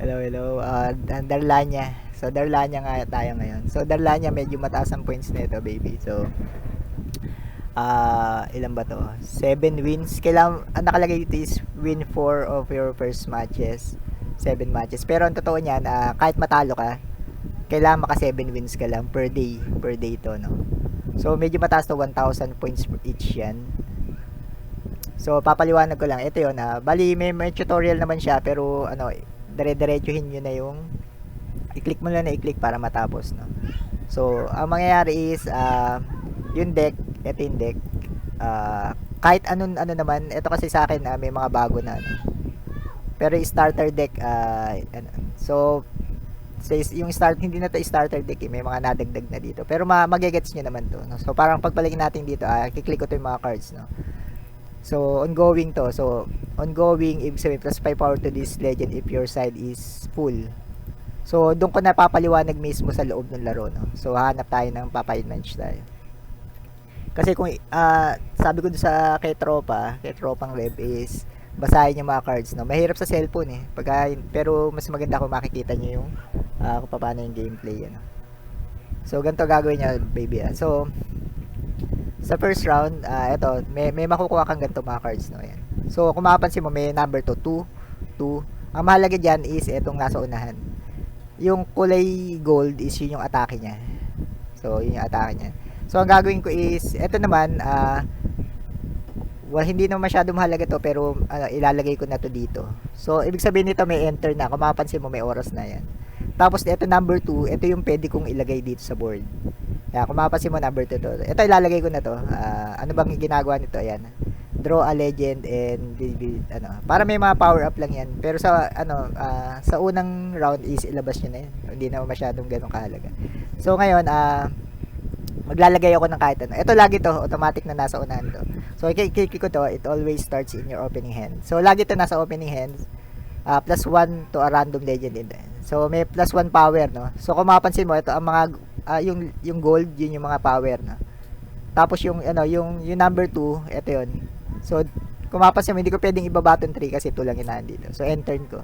Hello, hello. Darlanya. So, Darlanya nga tayo ngayon. So, Darlanya, medyo mataas ang points nito, baby. So, ilan ba to? 7 wins. Kailangan, ang nakalagay dito is win 4 of your first matches. 7 matches. Pero ang totoo niyan, kahit matalo ka, kailangan maka 7 wins ka lang per day. Per day to, no? So, medyo mataas to, 1,000 points per each yan. So, papaliwanag ko lang. Ito yun, bali, may tutorial naman siya, pero, dire-diretsuhin nyo na yung i-click mo lang na i-click para matapos, no? So, ang mangyayari is, yung deck, ito yung deck, kahit ano naman, ito kasi sa akin, may mga bago na, ano. Pero yung starter deck, so, yung hindi na to starter deck, may mga nadagdag na dito. Pero magigets nyo naman to, no? So, parang pagpalagin natin dito, kiklik ko to yung mga cards, no? So, ongoing to. So, ongoing, ibig sabihin, plus 5 power to this legend if your side is full. So, doon ko napapaliwanag mismo sa loob ng laro, no? So, hanap tayo ng papaymench tayo. Kasi kung, sabi ko doon sa kay tropang rep is, basahin yung mga cards, no? Mahirap sa cellphone, eh. Pero, mas maganda kung makikita nyo yung, kung paano yung gameplay, ano. So, ganito gagawin nyo, baby, So, sa first round, ito, may makukuha kang ganito mga cards, no? Ayan. So, kung mapapansin mo, may number 2, 2, 2. Ang mahalaga dyan is itong nasa unahan. Yung kulay gold is yun yung atake niya. So, yun yung atake niya. So, ang gagawin ko is, ito naman, hindi naman masyado mahalaga to, pero ilalagay ko na to dito. So, ibig sabihin nito may enter na. Kung mapapansin mo, may oras na yan. Tapos, ito number 2, ito yung pwede kong ilagay dito sa board. Kaya, kung mapapansin mo, number 2 to. Ito, ilalagay ko na to. Ano bang ginagawa nito? Ayan. Draw a legend and para may mga power up lang yan. Pero sa unang round is ilabas niyo na yan. Hindi na masyadong ganun kahalaga. So, ngayon, maglalagay ako ng kahit ano. Ito lagi to, automatic na nasa unahan to. So, i-click ko to, it always starts in your opening hand. So, lagi to nasa opening hand. Plus 1 to a random legend in there. So, may plus 1 power, no? So, kung mapapansin mo, ito ang mga yung gold, yun yung mga power, no? Tapos yung number 2, ito yun. So, kung mapapansin mo, hindi ko pwedeng ibaba tong 3 kasi ito lang inahan dito. So, enter ko.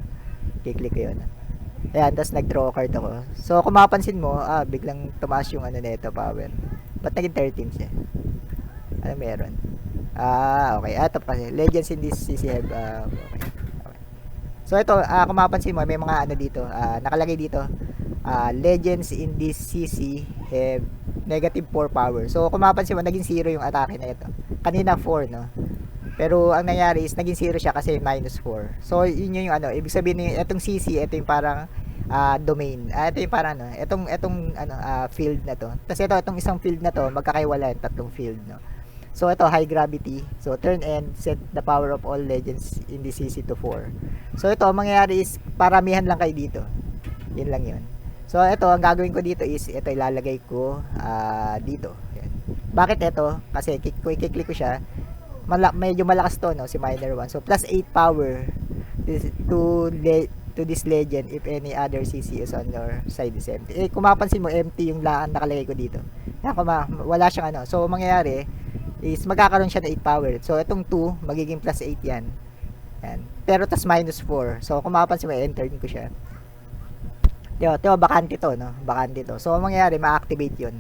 I-click ko yun. Ayan, tapos nag-draw card ako. So, kung mapapansin mo, biglang tumaas yung nito, power. Ba't naging 13 siya? Ano meron? Okay. Ito pa. Legends in this CC have, okay. So, ito, kung mapapansin mo, may mga dito. Nakalagay dito. Legends in this CC have negative 4 power. So, kung mapapansin mo, naging 0 yung atake na ito. Kanina 4, no? Pero, ang nangyari is, naging 0 siya kasi minus 4. So, yun yung ibig sabihin, itong CC, ito yung parang domain. Ito yung parang, itong field na to. Tapos itong isang field na to, magkakaiwala yung tatlong field, no? So, ito, high gravity. So, turn end, set the power of all legends in the CC to 4. So, ito, ang mangyayari is, paramihan lang kayo dito. Yun lang yun. So, ito, ang gagawin ko dito is, ito, ilalagay ko dito. Yan. Bakit ito? Kasi, i-click ko siya. Medyo malakas to, no? Si Miner 1. So, plus 8 power to this legend if any other CC is on your side is empty. Kung mapapansin mo, empty yung nakalagay ko dito. Wala siyang So, mangyayari is magkakaroon siya ng 8 power. So, itong 2, magiging plus 8 yan. Yan. Pero, tas minus 4. So, kung mapapansin mo, enter ko siya. Ito, bakante to, no? Bakante to. So, mangyayari, ma-activate yun.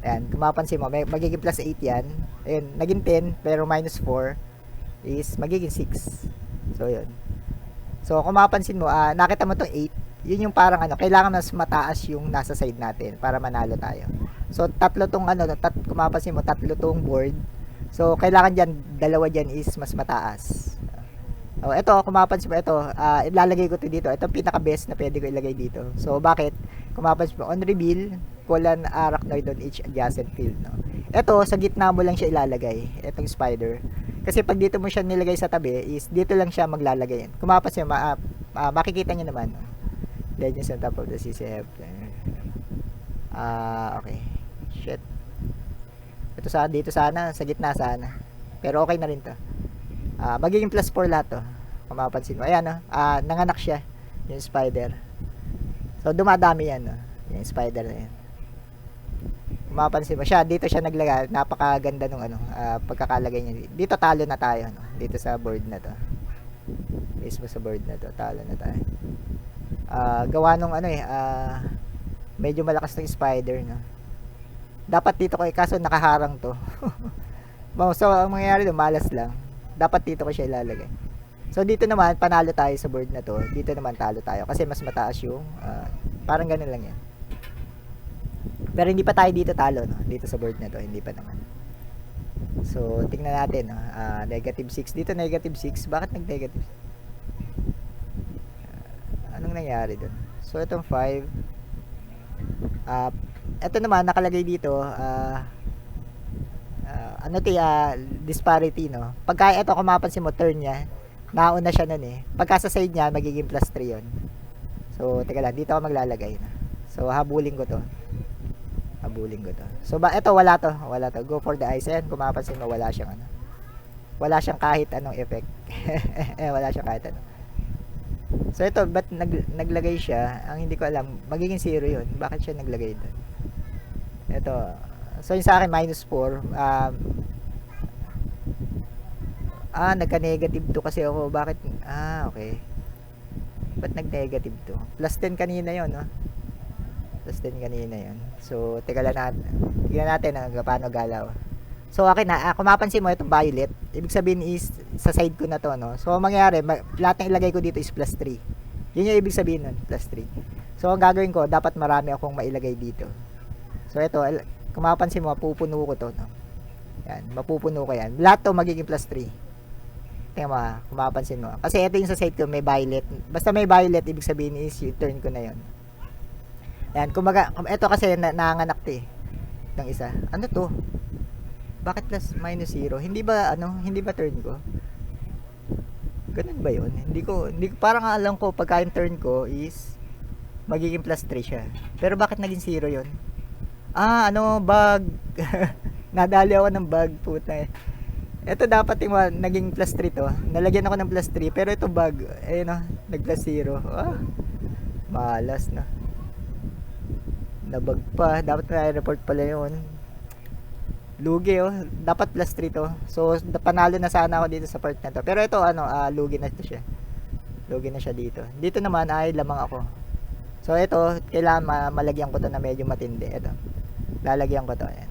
Ayan, kung mapapansin mo, magiging plus 8 yan. Ayun, naging 10, pero minus 4 is magiging 6. So, yun. So, kung mapapansin mo, nakita mo itong 8, yun yung parang kailangan mas mataas yung nasa side natin para manalo tayo. So, tatlo tong kung mapapansin mo, tatlo tong board. So, kailangan dyan, dalawa dyan is mas mataas. Ito, kung mapapansin mo, ito, ilalagay ko ito dito. Ito pinaka-best na pwede ko ilagay dito. So, bakit? Kung mapapansin mo, on reveal, colon arachnoid on each adjacent field, no? Ito, sa gitna mo lang siya ilalagay. Itong spider. Kasi pag dito mo siya nilagay sa tabi, is dito lang siya maglalagay. Kung mapapansin mo, makikita nyo naman. No? Legends on top of the CCF. Okay. Shit. Ito dito sana, sa gitna sana. Pero okay na rin to. Magiging plus 4 lahat to. Kung mapapansin mo. Ayan, nanganak siya. Yung spider. So, dumadami yan, no? Yung spider na yan. Kung mapapansin mo siya, dito siya naglagay. Napakaganda nung pagkakalagay niya. Dito talo na tayo, no? Dito sa board na to. Mismo sa board na to, talo na tayo. Gawa nung ano medyo malakas ng spider, no. Dapat dito ko kaso nakaharang to. So ang mangyayari doon, malas lang. Dapat dito ko siya ilalagay. So dito naman panalo tayo sa board na to. Dito naman talo tayo kasi mas mataas yung parang ganun lang yan. Pero hindi pa tayo dito talo, no. Dito sa board na to, hindi pa naman. So tingnan natin, no. -6 dito, -6. Bakit nag-negative? Anong nangyari doon? So itong 5 ito naman nakalagay dito disparity, no. Pagka ito kung mapansin mo turn niya, nauna siya nun pagka sa side niya magiging +3 yun. So teka lang, dito ako maglalagay na. So habulin ko to. So ito wala to. Go for the eyes. Ayan, kung mapansin mo wala siyang wala siyang kahit anong effect. Wala siyang kahit ano. So ito, ba't naglagay siya? Ang hindi ko alam, magiging 0 yun. Bakit siya naglagay doon? Ito. So yung sa akin, -4. Nagka-negative 2 kasi ako. Bakit? Okay. Ba't nag-negative 2? +10 kanina yun, no? +10 kanina yun. So, teka lang natin. Tignan natin paano galaw. So akin kung mapansin mo itong violet, ibig sabihin is sa side ko na to, no. So ang mangyayari, lahat ng ilagay ko dito is +3. Yun yung ibig sabihin nun, +3. So ang gagawin ko, dapat marami akong mailagay dito. So ito, kung mapansin mo, mapupuno ko to, no. Yan, mapupuno ko yan. Lahat to magiging +3. Tingnan mo, kung mapansin mo. Kasi ito yung sa side ko, may violet. Basta may violet, ibig sabihin is yung turn ko na yun. Yan, ito kasi nanganak to ng isa. Ano to? Bakit +-0? Hindi ba turn ko? Ganun ba 'yun? Hindi ko parang alam ko pagka yung turn ko is magiging +3 siya. Pero bakit naging 0 'yun? Bug. Nadali ako ng bug, puta. Ito dapat yung naging +3 to. Nalagyan ako ng +3 pero ito bug. Nag+0. Malas na. Nabug pa. Dapat na-report pala 'yun. Lugi dapat +3 to. So panalo na sana ako dito sa part na to. Pero ito lugi na to siya. Lugi na siya dito. Dito naman ay lamang ako. So ito kailangan malagyan ko to na medyo matindi. Ito. Lalagyan ko to. Ayan.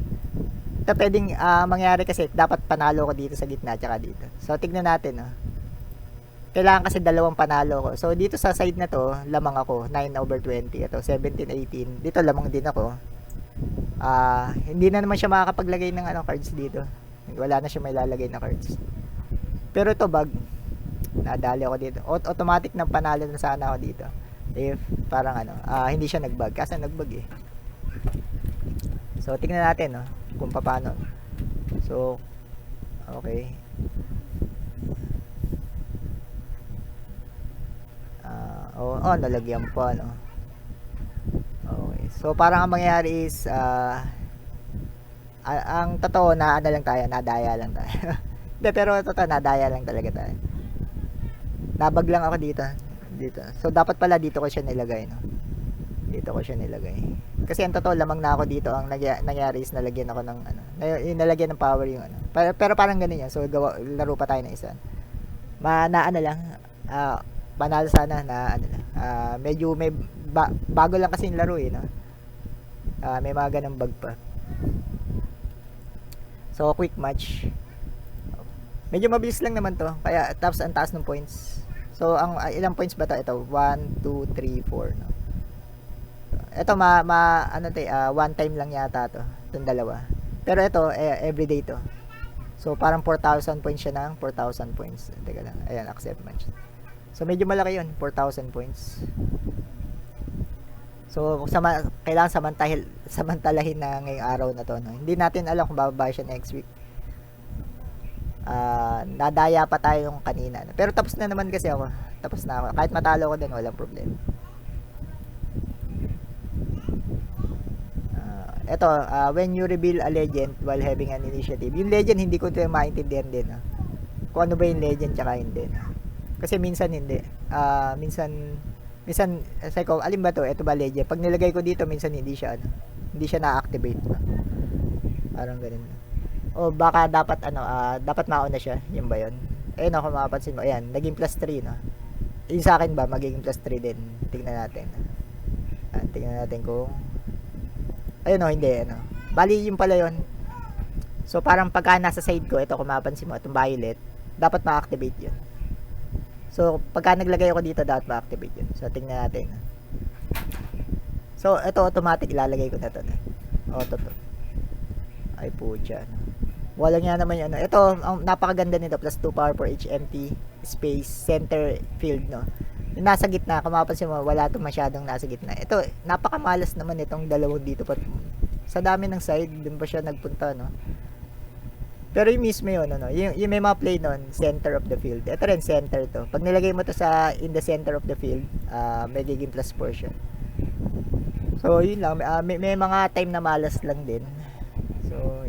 Ito pwedeng mangyari kasi dapat panalo ko dito sa gitna tsaka dito. So tignan natin, Kailangan kasi dalawang panalo ko. So dito sa side na to, lamang ako 9/20. Ito 17/18. Dito lamang din ako. Hindi na naman siya makakapaglagay ng cards dito. Wala na siya may lalagay na cards. Pero ito bug. Nadali ako dito. Automatic na panalo na sana ako dito. If parang hindi siya nag-bug. Kasi nag-bug So tingnan natin kung paano. So okay. Nalagyan pa Okay. So parang ang mangyayari is ang totoo na lang tayo, nadaya lang tayo. Hindi, pero totoo nadaya lang talaga tayo. Nabag lang ako dito. So dapat pala dito ko siya nilagay, Dito ko siya nilagay. Kasi ang totoo lamang na ako dito, ang nangyari is nalagyan ako ng nalagyan ng power yung Pero parang ganun yan. So laro pa tayo ng isa. Lang panalo sana na medyo may bago lang kasi yung laro may mga ganang bug pa. So quick match. Medyo mabilis lang naman to. Kaya tapos ang taas ng points. So ang ilang points ba to? Ito 1, 2, 3, 4 Ito one time lang yata to. Itong dalawa. Pero ito everyday to. So parang 4,000 points siya ng 4,000 points. Teka lang. Ayan, accept match. So medyo malaki yun, 4,000 points. So kailangan samantalahin na ngayong araw na to, Hindi natin alam kung bababa siya next week. Nadaya pa tayo yung kanina. Pero tapos na naman kasi ako. Tapos na ako. Kahit matalo ko din, walang problema. When you reveal a legend while having an initiative. Yung legend, hindi ko ito maintindihan din. Kung ano ba yung legend tsaka hindi. Kasi minsan hindi. Minsan say ko, alin ba to? Ito ba legend? Pag nilagay ko dito, minsan hindi siya na-activate. Parang ganun. O baka dapat dapat mauna siya. Yun ba yun? Ayun kung mapapansin mo. Ayan, naging +3, yung sa akin ba, magiging plus 3 din. Tingnan natin. Tingnan natin kung, ayun o, hindi, ano. Bali, yung pala yun. So, parang pagka nasa side ko, ito kung mapansin mo, itong violet, dapat ma-activate yun. So, pagka naglagay ako dito, dapat ma-activate yun. So, tingnan natin. So, ito automatic, ilalagay ko na ito. Auto to. Ay po dyan. Walang nga naman yun. Ito, ang napakaganda nito, plus 2 power for each empty space, center field, no? Yung nasa gitna, kung mapapansin mo, wala ito masyadong nasa gitna. Ito, napakamalas naman itong dalawang dito. Sa dami ng side, dun pa siya nagpunta, no? Pero yung mismo yun, ano, yung may mga play nun, center of the field. Ito rin, center to. Pag nilagay mo to sa in the center of the field, may giging plus 4 siya. So, yun lang. May mga time na malas lang din. So,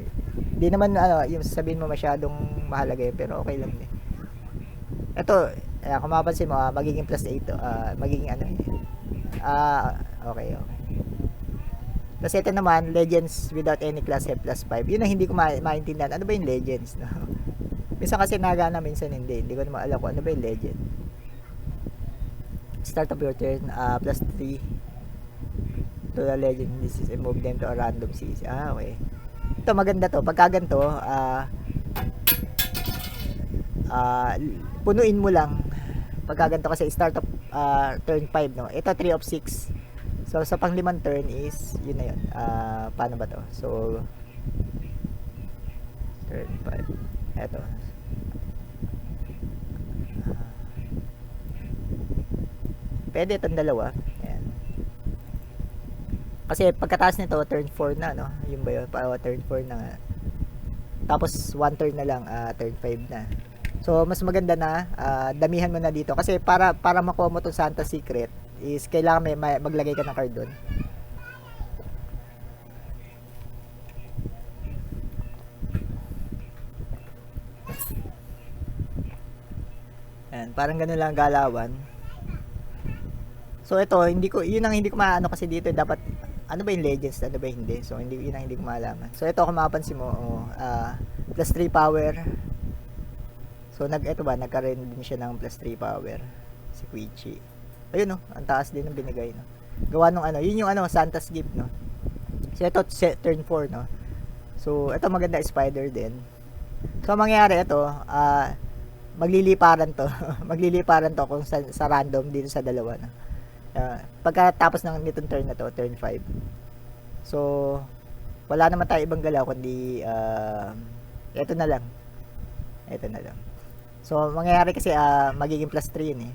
di naman, ano, yung sabihin mo masyadong mahalaga yun, pero okay lang din. Ito, kung mapapansin mo, magiging plus 8 to. Magiging ano yun. Okay. Tapos ito naman, Legends without any class F plus 5. Yun ang hindi ko maintindihan. Ano ba yung Legends? No? Minsan kasi nagana, minsan hindi. Hindi ko naman alam kung ano ba yung Legend. Start of your turn, plus 3 to the Legend. This is move them to a random CC. Okay. Ito maganda to. Pagka ganito, punuin mo lang. Pagka ganito kasi start of turn 5, no? Ito 3 of 6. So, sa panglimang turn is, yun na yun. Paano ba to? So, turn 5. Eto. Pwede itong dalawa. Ayan. Kasi pagkataas nito, turn 4 na, no? Yung ba yun? Turn 4 na nga. Tapos, 1 turn na lang, turn 5 na. So, mas maganda na, damihan mo na dito. Kasi para makuha mo itong Santa Secret, is kailangan may maglagay ka ng card doon. Ayan, parang ganun lang galawan. So ito, yun ang hindi ko maano kasi dito, dapat ano ba yung Legends, ano ba yung hindi. So yun ang hindi ko malaman. So ito, kung mapapansin mo, plus 3 power. So ito ba, nagkaroon din siya ng plus 3 power si Quichi. Ayun, no, ang taas din ng binigay, no. Gawa nung ano, yun yung ano, Santa's gift, no. So ito turn 4, no. So ito maganda, spider din. So mangyayari ito, magliliparan to. Magliliparan to kung sa random dito sa dalawa, no. Pagkatapos ng nitong turn na to, turn 5. So wala naman tayo ibang galaw kundi ito na lang. Ito na lang. So mangyayari kasi magiging plus 3 yun, eh.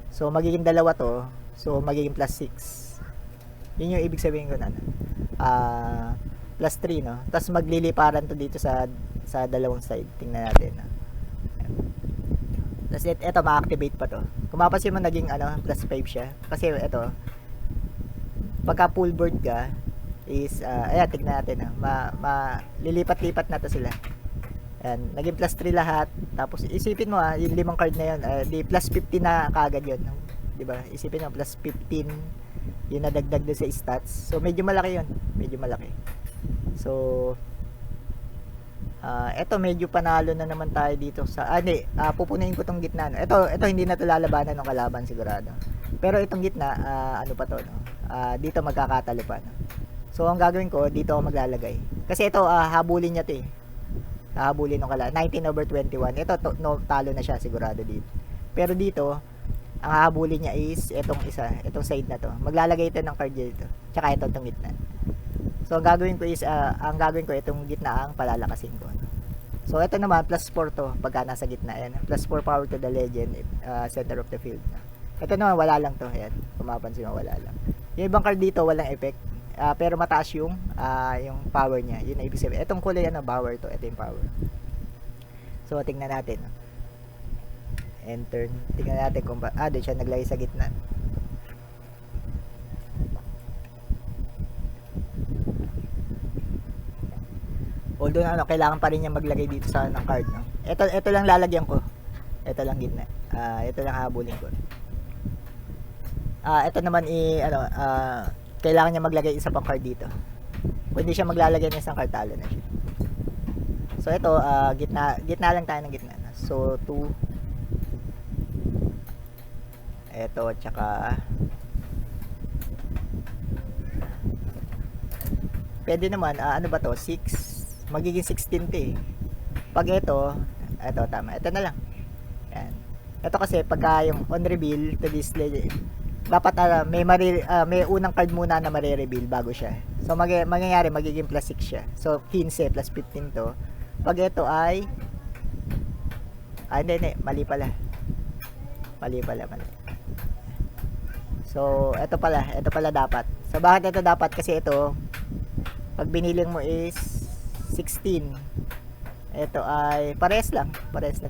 So, magiging dalawa to. So, magiging plus 6. Yun yung ibig sabihin ko na. Plus 3, no? Tapos, magliliparan to dito sa dalawang side. Tingnan natin. Tapos, ito, ma-activate pa to. Kung mapapansin mo, naging, plus 5 siya. Kasi, ito, pagka full board ka, is, ayan, tignan natin. Lilipat-lipat na to sila. Ayan, naging plus 3 lahat. Tapos isipin mo yung 5 card na yun, di plus 15 na kagad yun, di ba? Isipin mo plus 15 yung nadagdag doon sa stats. So medyo malaki yun, medyo malaki. So eto medyo panalo na naman tayo dito sa pupunuin ko tong gitna, no? Ito hindi na to lalabanan ng kalaban sigurado. Pero itong gitna, ano pa to, no? Dito magkakatalo pa, no? So ang gagawin ko, dito ako maglalagay. Kasi ito habulin niya to, eh. Habulin ng kala 19/21. Ito no, talo na siya sigurado dito. Pero dito, ang hahabulin niya is itong itong side na to. Maglalagay ito ng card dito. Tsaka itong gitna. So ang gagawin ko is itong gitna ang palalakasin ko. So ito naman plus 4 to pagka nasa gitna. Ayan, plus 4 power to the Legend, center of the field. Ito naman wala lang to. Ayan, kung mapapansin mo, wala lang. Yung ibang card dito walang effect. Pero mataas yung power niya. Yun ang ibig sabihin. Itong kulay power to. Ito yung power. So tingnan natin. Enter. Tingnan natin kung doon siya naglagay sa gitna. Although kailangan pa rin niya maglagay dito sa ng card, no. Ito lang lalagyan ko. Ito lang gitna. Ito lang habulin ko. Ito naman kailangan niya maglagay isa pang card dito. Kung hindi siya maglalagay ng isang card, talo na siya. So ito, gitna lang tayo ng gitna. So 2. Eto, tsaka pwede naman, ano ba to? 6, magiging 16 to eh. Pag eto tama, eto na lang. Yan. Ito kasi pagka yung on reveal to display, dapat may unang card muna na mare-reveal bago siya. So mangyayari magiging plus 6 siya. So 15 plus 15 to. Pag ito ay hindi, mali pala. Mali. So ito pala dapat. So bakit ito dapat? Kasi ito pag biniling mo is 16. Ito ay pares lang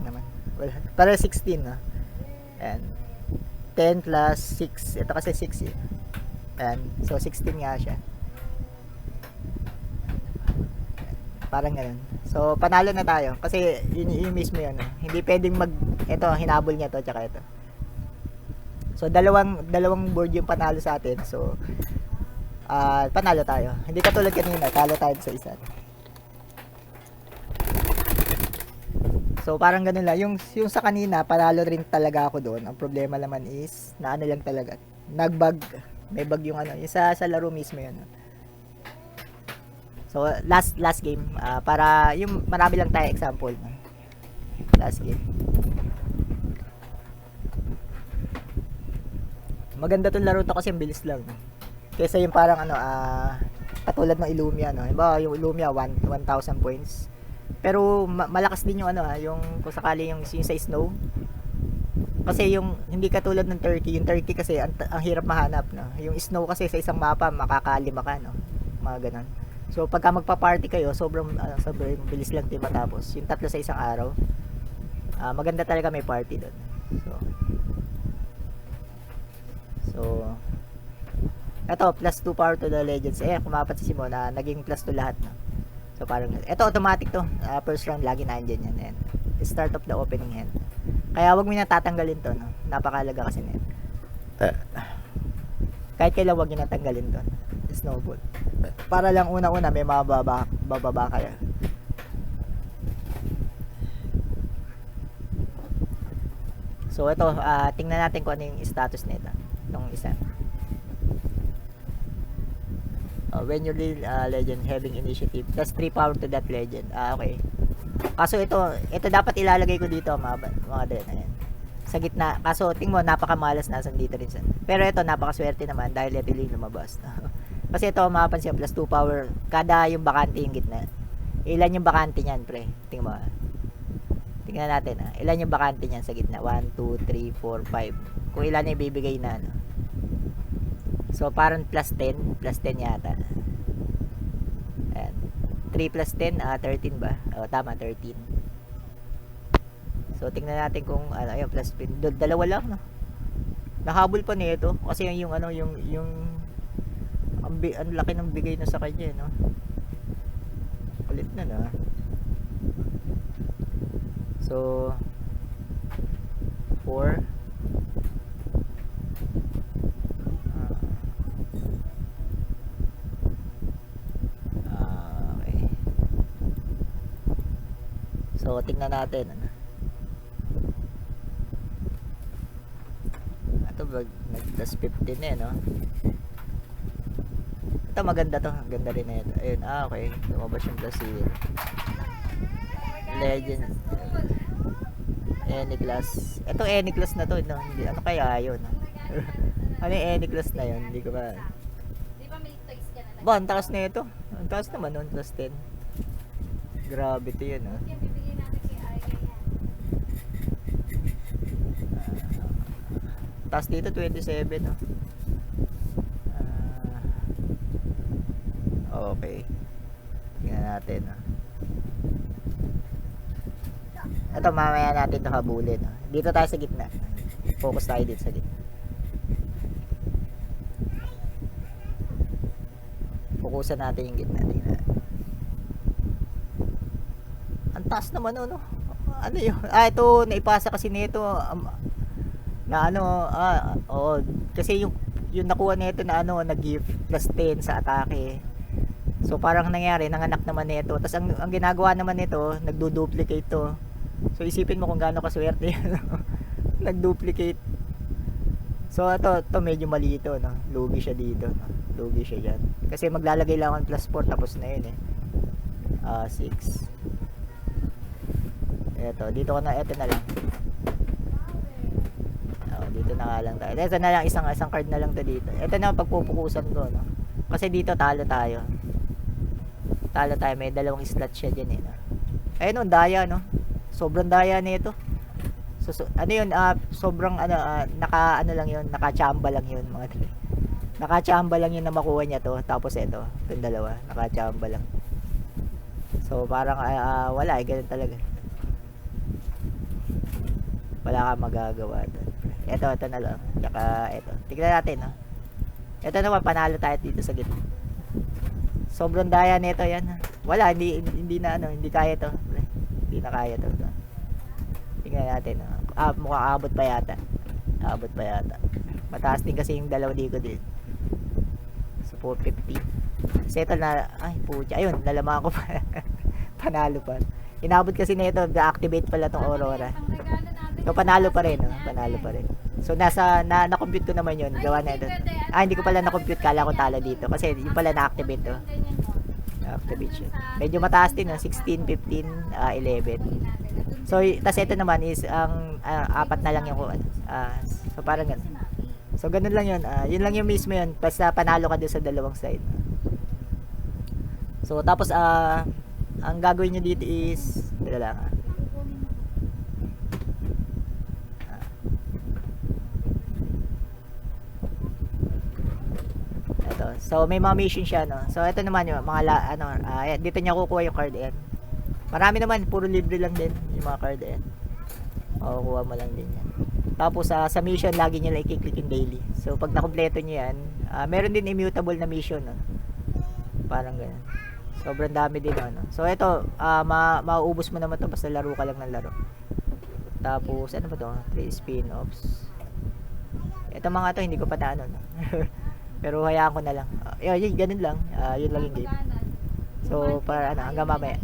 naman. Well, para 16 no. And 10 plus 6. Ito kasi 6 eh. And so 16 nga siya. Parang ganun. So panalo na tayo kasi yun mismo yun. Hindi pwedeng ito hinabol niya to tsaka ito. So dalawang board yung panalo sa atin. So panalo tayo. Hindi katulad kanina, talo tayo sa isa. So parang ganun lang. Yung sa kanina, panalo rin talaga ako doon. Ang problema naman is, na ano lang talaga. Nag-bug. May bug yung yung sa laro mismo yun. So last game. Para yung marami lang tayo example. Last game. Maganda tong laro to kasi ang bilis lang. Kesa yung parang katulad ng Illumia. Halimbawa yung Illumia, 1,000 points. Pero malakas din yung yung kung sakali yung sa snow. Kasi yung hindi katulad ng turkey, yung turkey kasi ang hirap mahanap, no. Yung snow kasi sa isang mapa makakalima ka, no. Mga ganun. So pagka magpa-party kayo, sobrang bilis lang 'di matapos. Yung 3 sa isang araw. Maganda talaga may party doon. So eto plus 2 power to the legends. Kumapansin mo na naging plus 2 lahat, no. So parang ito automatic to. First round lagi nandiyan yan. And start of the opening hand. Kaya wag mo na tatanggalin to, no. Napakalaga kasi nito. Kahit kailan wag niyo natanggalin to. Snowball. Para lang una-una may bababa kaya. So ito, tingnan natin kung ano yung status nito. Itong isa. When you lead legend having initiative, plus 3 power to that legend. Okay. Kaso ito dapat ilalagay ko dito mga dre na yan. Sa gitna. Kaso tingmo napakamalas na dito rin siya. Pero ito napakaswerte naman dahil ito yung lumabas. Kasi ito mapapansin plus 2 power kada yung bakante yung gitna. Ilan yung bakante niyan, pre? Tingmo. Tingnan natin ilan yung bakante niyan sa gitna? 1 2 3 4 5. Kung ilan yung ibibigay na So parang plus 10 yata. Ayan. 3 plus 10, 13 ba? Tama, 13. So tingnan natin kung ayun, plus 10. Dalawa lang, no. Nahabol pa nito kasi yung ang laki ng bigay na sa kanya, no. Kulit na, no. So 4. So tingnan natin. Ito nag-plus 15 no. Ito maganda to, ganda rin ito. Ayun, okay. Lumabas yung plus 0. Legend. Any class. Ito any class na to, no. Hindi ano kaya 'yun. Ano yung any class na 'yon? Hindi ko ba. Di ba may toys ka na? Ba, ang taas na ito. Ang taas naman noon, plus 10. Grabe to 'yun, Yan, bibigyan natin kay Aya yan. Taas dito 27, no. Okay. Tingnan natin, no. Ito mamaya natin ito habulin, no. Dito tayo sa gitna. Focus tayo dito sa gitna. Fokusan natin yung gitna. Tingnan. Ang taas naman, no. Ano yun? Ito naipasa kasi nito na kasi yung nakuha nito na na-gift plus 10 sa atake. So parang nangyari, nanganak naman nito. Tapos ang ginagawa naman nito, nagdo-duplicate to. So isipin mo kung gaano kaswerte yan. Nag-duplicate. So ito medyo mali ito, no. Lugi siya dito, no. Lugi siya diyan. Kasi maglalagay lang ako ng plus 4 tapos na 'yun eh. 6. Dito ko na ito na lang. Dito na nga lang tayo. Ito na lang isang card na lang to dito. Ito na ang pagpupukusan ko, no. Kasi dito talo tayo. Talo tayo, may dalawang slot siya diyan eh, no. Ayun, ang daya, no. Sobrang daya nito. Ano 'yun, sobrang naka ano lang 'yun, nakachamba lang 'yun, mga tol. Nakachamba lang 'yun na makuha niya to. Tapos ito, itong dalawa, nakachamba lang. So parang wala eh, ganun talaga. Wala kang magagawa doon. Ito na lang. Tsaka ito. Tignan natin, no. Ito naman, panalo tayo dito sa gitna. Sobrang daya nito yan. Wala, hindi na hindi kaya to. Hindi na kaya to. Tignan natin, no. Mukhang abot pa yata. Abot pa yata. Mataas din kasi yung dalawa dito din. So 450. Settle na. Ay, pucha. Ayun, nalaman ko pa. Panalo pa. Inabot kasi nito, na-activate pala tong Aurora. Ang regalo natin. So panalo pa rin, no? Panalo pa rin. So na-compute ko naman 'yun, gawa na ito. Hindi ko pala na-compute, kala ko talo dito kasi yung pala na-activate to. Na-activate siya. Medyo mataas din, no? 16, 15, 11. So tas ito naman is ang apat na lang yung so parang ganun. So ganun lang 'yun. Yun lang yung mismo 'yun. Basta panalo ka doon sa dalawang side. So tapos ang gagawin niyo dito is teka lang. So may mga mission siya, no. So ito naman yung mga dito niya kukuha yung card end. Marami naman, puro libre lang din yung mga card end. Makukuha mo lang din yan. Tapos sa mission lagi niyo lang i-click yung daily. So pag nakumpleto niyo yan, meron din immutable na mission, no. Parang ganun. Sobrang dami din, no. So ito, mauubos mo naman 'to basta laro ka lang ng laro. Tapos ano ba 'to? 3 spin-offs. Ito mga 'to hindi ko pa no. Pero hayaan ko na lang. Yun, ganun lang. Yun lang yung game. So, para hanggang mamaya.